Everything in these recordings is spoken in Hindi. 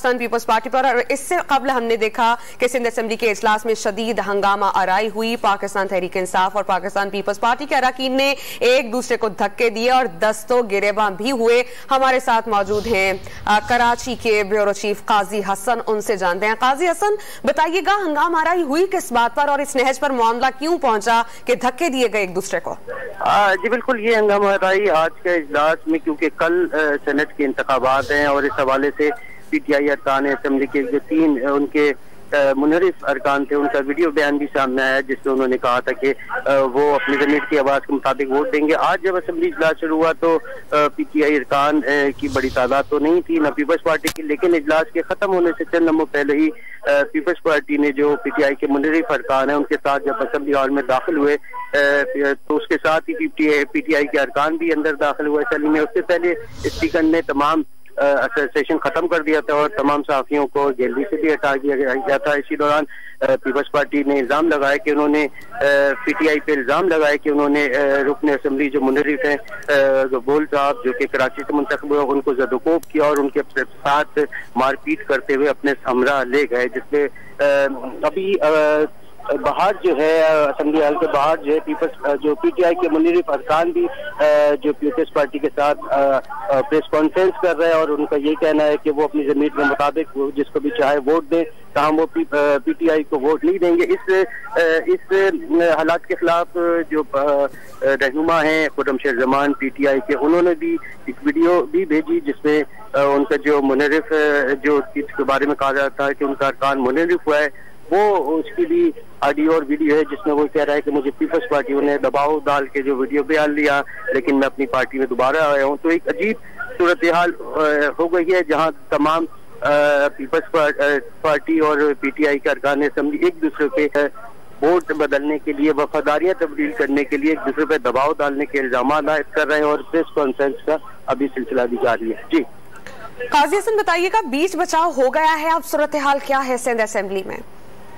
पीपल्स पार्टी पर। और इससे कबल हमने देखा कि सिंध असेंबली के इजलास में शदीद हंगामा आराई हुई। पाकिस्तान तहरीक इंसाफ और पाकिस्तान पीपल्स पार्टी के अरकान ने एक दूसरे को धक्के दिए और दस्तों गिरेबां भी हुए। हमारे साथ मौजूद हैं कराची के ब्यूरो चीफ काजी हसन, उनसे जानते हैं। काजी हसन, बताइएगा हंगामा आराई हुई किस बात पर और इस नहज पर मामला क्यों पहुंचा कि धक्के दिए गए एक दूसरे को? जी बिल्कुल, ये हंगामा आराई आज के इजलास में, क्योंकि कल सेनेट के इंतखाबात हैं और इस हवाले से पीटीआई अरकान असेंबली के जो 3 उनके मुनहरिफ अरकान थे, उनका वीडियो बयान भी सामने आया जिसमें उन्होंने कहा था कि वो अपनी ज़मीर की आवाज़ के मुताबिक वोट देंगे। आज जब असेंबली इजलास शुरू हुआ तो पीटीआई अरकान की बड़ी तादाद तो नहीं थी, न पीपल्स पार्टी की, लेकिन इजलास के ख़त्म होने से चंद लम्हों पहले ही पीपल्स पार्टी ने जो पीटीआई के मुनहरिफ अरकान है उनके साथ जब असेंबली हॉल में दाखिल हुए तो उसके साथ ही पीटीआई के अरकान भी अंदर दाखिल हुए असेंबली में। उससे पहले स्पीकर ने तमाम सेशन खत्म कर दिया था और तमाम सहाफियों को गैलरी से भी हटा दिया गया था। इसी दौरान पीपल्स पार्टी ने इल्जाम लगाया कि उन्होंने पीटीआई पे इल्जाम लगाया कि उन्होंने रुकन असेंबली जो मुनहरिफ हैं गोल साहब जो कि कराची से मुंतखब हुए, उनको ज़दोकोब किया और उनके साथ मारपीट करते हुए अपने हमरा ले गए, जिससे अभी बाहर जो है असेंबली हॉल के बाहर जो है जो पीटीआई के मुनहरिफ अरकान भी जो पीपल्स पार्टी के साथ प्रेस कॉन्फ्रेंस कर रहे हैं और उनका यही कहना है कि वो अपनी ज़मीर के मुताबिक जिसको भी चाहे वोट दें, तहाँ वो पीटीआई को वोट नहीं देंगे। इस हालात के खिलाफ जो रहनुमा हैं खुर्रमशेर जमान पीटीआई के, उन्होंने भी एक वीडियो भी भेजी जिसमें उनका जो मुनहरिफ जो इसके बारे में कहा जाता है कि उनका अरकान मुनहरिफ हुआ है, वो उसकी भी ऑडियो और वीडियो है जिसमें वो कह रहा है कि मुझे पीपल्स पार्टी ने दबाव डाल के जो वीडियो बयान लिया, लेकिन मैं अपनी पार्टी में दोबारा आया हूँ। तो एक अजीब सूरत हाल हो गई है जहाँ तमाम पीपल्स पार्टी और पीटीआई के अरकान असेंबली एक दूसरे पे वोट बदलने के लिए, वफादारियां तब्दील करने के लिए एक दूसरे पे दबाव डालने के इल्जाम आयद कर रहे हैं और प्रेस कॉन्फ्रेंस का अभी सिलसिला भी जारी है। जी काजी हसन, बताइएगा बीच बचाव हो गया है, अब सूरत हाल क्या है सिंध असेंबली में?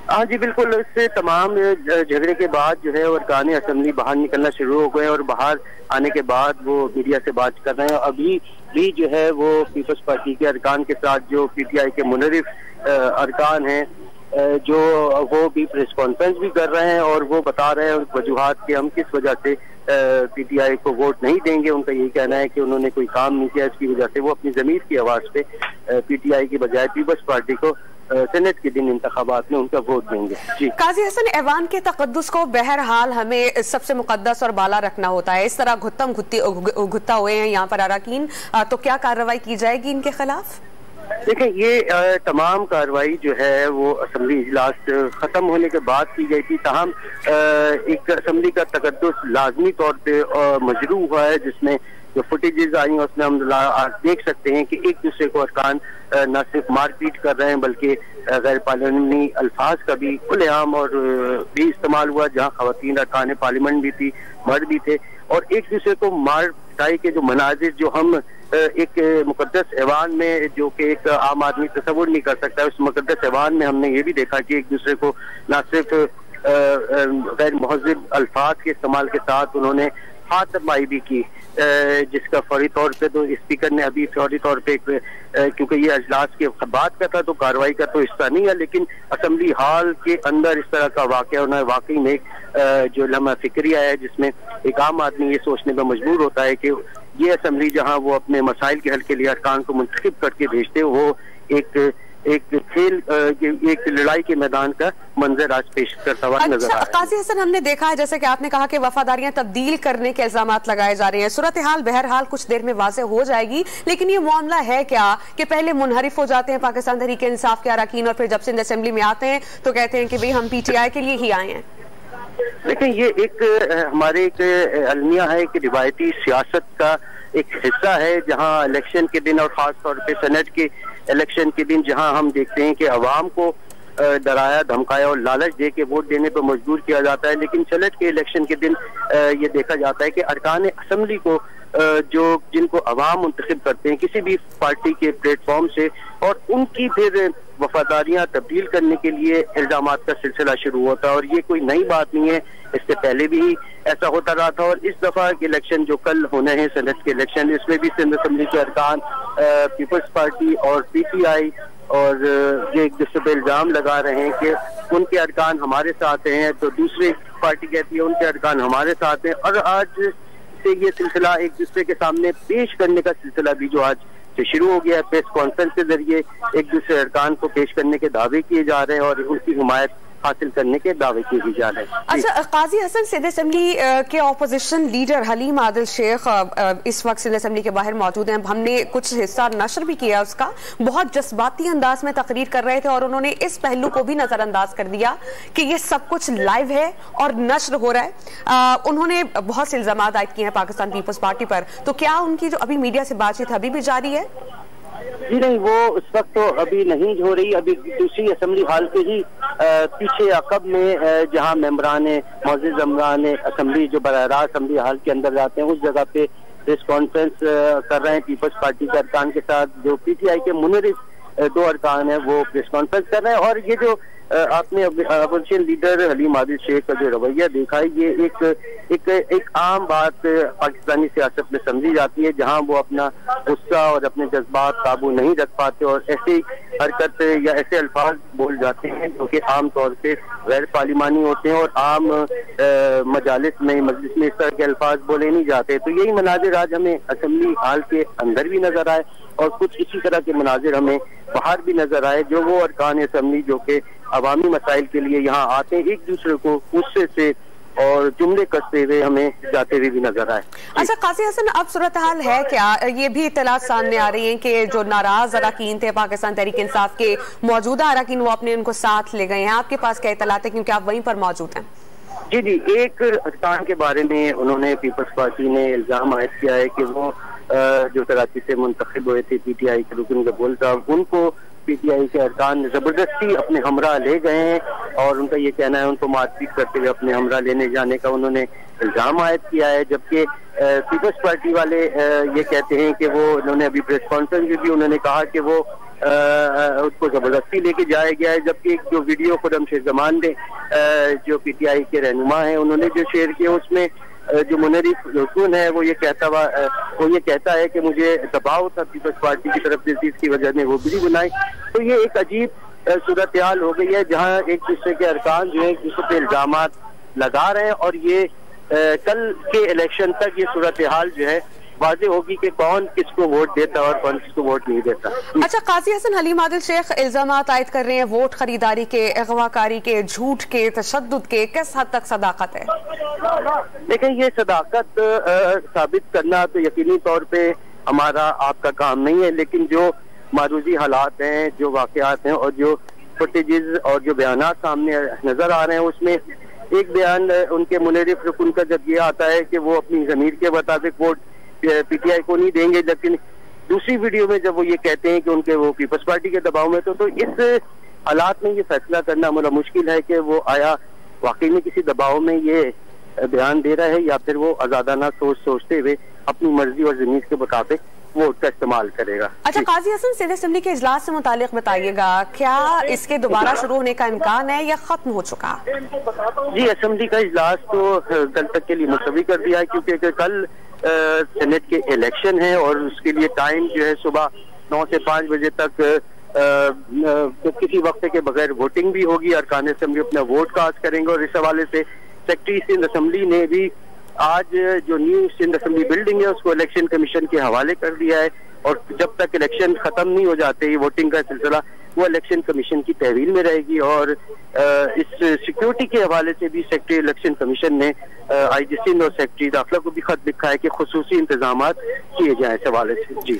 हाँ जी बिल्कुल, इससे तमाम झगड़े के बाद जो है अरकान असेंबली बाहर निकलना शुरू हो गए और बाहर आने के बाद वो मीडिया से बात कर रहे हैं। अभी भी जो है वो पीपल्स पार्टी के अरकान के साथ जो पीटीआई के मुनहरिफ अरकान हैं जो वो भी प्रेस कॉन्फ्रेंस भी कर रहे हैं और वो बता रहे हैं वजूहात कि हम किस वजह से पीटीआई को वोट नहीं देंगे। उनका यही कहना है कि उन्होंने कोई काम नहीं किया, इसकी वजह से वो अपनी ज़मीर की आवाज़ पे पीटीआई की बजाय पीपल्स पार्टी को सेनेट के दिन इंतखाबात में उनका वोट देंगे। जी काजी हसन, ऐवान के तकद्दुस को बहरहाल हमें सबसे मुकद्दस और बाला रखना होता है। इस तरह घुत्ता हुए हैं यहाँ पर अरकान, तो क्या कार्रवाई की जाएगी इनके खिलाफ? देखिए, ये तमाम कार्रवाई जो है वो असेंबली इजलास खत्म होने के बाद की गई थी, ताहम एक असेंबली का तकद्दुस लाजमी तौर पे मजरू हुआ है, जिसमें जो फुटेजेस आई उसमें हम देख सकते हैं कि एक दूसरे को अरकान न सिर्फ मारपीट कर रहे हैं बल्कि गैर पार्लियामानी अल्फाज का भी खुलेआम और भी इस्तेमाल हुआ, जहाँ खवातीन अरकान पार्लियामेंट भी थी, मर्द भी थे, और एक दूसरे को मार पिटाई के जो मनाजिर जो हम एक मुकद्दस ऐवान में, जो कि एक आम आदमी तस्वुर नहीं कर सकता, उस मुकद्दस ऐवान में हमने ये भी देखा कि एक दूसरे को न सिर्फ गैर महज़िब अल्फाज के इस्तेमाल के साथ उन्होंने हाथ माई भी की, जिसका फौरी तौर पे तो स्पीकर ने अभी फौरी तौर पे क्योंकि ये अजलास के बाद का था तो कार्रवाई का तो हिस्सा नहीं है, लेकिन असेंबली हॉल के अंदर इस तरह का वाक़या होना वाकई में जो लम्हा फिक्रिया है जिसमें एक आम आदमी ये सोचने पर मजबूर होता है कि ये असेंबली जहाँ वो अपने मसाइल के हल के लिए अरकान को मुंतखब करके भेजते वो एक खेल एक लड़ाई के मैदान का मंजर आज पेश करता हुआ नजर आ रहा है। काजी हसन, हमने देखा है जैसे कि आपने कहा कि वफादारियां तब्दील करने के इल्जाम लगाए जा रहे हैं। सूरत हाल बहरहाल कुछ देर में वाज़ेह हो जाएगी, लेकिन ये मामला है क्या कि पहले मुनहरिफ हो जाते हैं पाकिस्तान तहरीक इंसाफ के अरकान और फिर जब सिंध असेंबली में आते हैं तो कहते हैं कि भाई हम पीटीआई के लिए ही आए हैं? लेकिन ये एक हमारे एक अलमिया है कि रिवायती सियासत का एक हिस्सा है, जहाँ इलेक्शन के दिन और खास तौर पे सेनेट के इलेक्शन के दिन जहां हम देखते हैं कि अवाम को डराया धमकाया और लालच दे के वोट देने पर मजबूर किया जाता है, लेकिन सेनेट के इलेक्शन के दिन ये देखा जाता है कि अरकान असेंबली को जो जिनको अवाम मुंतखब करते हैं किसी भी पार्टी के प्लेटफॉर्म से, और उनकी फिर वफादारियां तब्दील करने के लिए इल्जामात का सिलसिला शुरू होता है। और ये कोई नई बात नहीं है, इससे पहले भी ऐसा होता रहा था। और इस दफा के इलेक्शन जो कल होने हैं सेनेट के इलेक्शन, इसमें भी सिंध असेंबली के अरकान पीपल्स पार्टी और पीटीआई और ये एक दूसरे पे इल्जाम लगा रहे हैं कि उनके अरकान हमारे साथ हैं, तो दूसरी पार्टी कहती है उनके अरकान हमारे साथ हैं। और आज से ये सिलसिला एक दूसरे के सामने पेश करने का सिलसिला भी जो आज से शुरू हो गया है। प्रेस कॉन्फ्रेंस के जरिए एक दूसरे अरकान को पेश करने के दावे किए जा रहे हैं और उनकी हिमायत हासिल करने के दावे किए भी जा रहे हैं। अच्छा, काजी हसन, सिंध असेंबली के ऑपोजिशन लीडर हलीम आदिल शेख इस वक्त सिंध असेंबली के बाहर मौजूद हैं। हमने कुछ हिस्सा नशर भी किया उसका। बहुत जज्बाती अंदाज में तकरीर कर रहे थे और उन्होंने इस पहलू को भी नजरअंदाज कर दिया कि ये सब कुछ लाइव है और नशर हो रहा है। उन्होंने बहुत से इल्जाम आयद किए हैं पाकिस्तान पीपल्स पार्टी पर। तो क्या उनकी जो अभी मीडिया से बातचीत अभी भी जारी है? जी नहीं, वो उस वक्त तो अभी नहीं हो रही। अभी दूसरी असेंबली हाल के ही पीछे अकब में जहां मेंबरान मौजूद मेंबरान असेंबली जो बराह रास्त असेंबली हाल के अंदर जाते हैं, उस जगह पे प्रेस कॉन्फ्रेंस कर रहे हैं पीपल्स पार्टी के अरकान के साथ। जो पीटीआई के मुनरिफ दो अरकान है वो प्रेस कॉन्फ्रेंस कर रहे हैं। और ये जो आपने अपोजिशन लीडर हलीम आदिल शेख का जो रवैया देखा है, ये एक आम बात पाकिस्तानी सियासत में समझी जाती है, जहां वो अपना गुस्सा और अपने जज्बात काबू नहीं रख पाते और ऐसी हरकत या ऐसे अल्फाज बोल जाते हैं जो कि आम तौर पे गैर पार्लिमानी होते हैं और आम मजालिस में मजलिस में इस तरह के अल्फाज बोले नहीं जाते। तो यही मनाजिर आज हमें असेंबली हाल के अंदर भी नजर आए और कुछ इसी तरह के मनाजिर हमें बाहर भी नजर आए, जो वो अरकान असेंबली जो कि अवामी मसाइल के लिए यहाँ आते हैं, एक दूसरे को गुस्से से और जुमले कसते हुए हमें जाते हुए भी नजर आए। अच्छा काजी हसन, अब सूरत हाल है क्या? ये भी इत्तलात सामने आ रही है कि जो नाराज अरकान थे पाकिस्तान तहरीक इंसाफ के मौजूदा अरकान, वो अपने उनको साथ ले गए हैं। आपके पास क्या इत्तलात है, क्योंकि आप वहीं पर मौजूद हैं? जी, एक अरकान के बारे में उन्होंने पीपल्स पार्टी ने इल्जाम आयद किया है कि वो जो कराची से मुंतखब हुए थे पीटीआई के रुकन कबूल साहब, उनको पीटीआई के अरकान जबरदस्ती अपने हमरा ले गए हैं और उनका ये कहना है उनको मारपीट करते हुए अपने हमरा लेने जाने का उन्होंने इल्जाम आयद किया है। जबकि पीपल्स पार्टी वाले ये कहते हैं कि वो उन्होंने अभी प्रेस कॉन्फ्रेंस में भी उन्होंने कहा कि वो उसको जबरदस्ती लेके जाया गया है। जबकि एक जो वीडियो खुरम शेख जमान ने जो पीटीआई के रहनुमा है उन्होंने जो शेयर किया, उसमें जो मुनरिफ रुकन है वो ये कहता है कि मुझे दबाव था पीपल्स पार्टी की तरफ से, जिसकी वजह ने वो वीडियो बनाई। तो ये एक अजीब सूरत हाल हो गई है जहाँ एक दूसरे के अरकान जो है एक दूसरे पे इल्जाम लगा रहे हैं और ये कल के इलेक्शन तक ये सूरत हाल जो है वाज़ेह होगी कि कौन किसको वोट देता और कौन किसको वोट नहीं देता। अच्छा काजी हसन, हलीम आदिल शेख इल्जाम आयद कर रहे हैं वोट खरीदारी के, अगवाकारी के, झूठ के, तशद्दुद के। किस हद तक सदाकत है? देखिए, ये सदाकत साबित करना तो यकीनी तौर पे हमारा आपका काम नहीं है, लेकिन जो मारूजी हालात हैं, जो वाकयात हैं और जो फुटेजेस और जो बयानात सामने नजर आ रहे हैं, उसमें एक बयान उनके मुनरिफ रुकन का जब ये आता है कि वो अपनी ज़मीर के मुताबिक वोट पीटीआई को नहीं देंगे, लेकिन दूसरी वीडियो में जब वो ये कहते हैं कि उनके वो पीपल्स पार्टी के दबाव में, तो इस हालात में ये फैसला करना बड़ा मुश्किल है कि वो आया वाकई में किसी दबाव में ये बयान दे रहा है या फिर वो आजादाना सोचते हुए अपनी मर्जी और ज़मीर के मुताबिक वोट का इस्तेमाल करेगा। अच्छा काजी हसन, सिंध असेंबली के इजलास से मुतालिक बताइएगा, क्या इसके दोबारा शुरू होने का इम्कान है या खत्म हो चुका? जी, असेंबली का इजलास तो कल तक के लिए मुलतवी कर दिया है, क्योंकि कल सेनेट के इलेक्शन है और उसके लिए टाइम जो है सुबह 9 से 5 बजे तक तो किसी वक्त के बगैर वोटिंग भी होगी। अरकान असेंबली अपना वोट कास्ट करेंगे और इस हवाले से सेक्रेटरी सिंध असेंबली ने भी आज जो न्यू सिंध असेंबली बिल्डिंग है उसको इलेक्शन कमीशन के हवाले कर दिया है और जब तक इलेक्शन खत्म नहीं हो जाते ये वोटिंग का सिलसिला वो इलेक्शन कमीशन की तहवील में रहेगी। और इस सिक्योरिटी के हवाले से भी सेक्रेटरी इलेक्शन कमीशन ने आईजी सिंध और सेक्रेटरी दाखिला को भी खत लिखा है कि खुसूसी इंतजाम किए जाए इस हवाले से। जी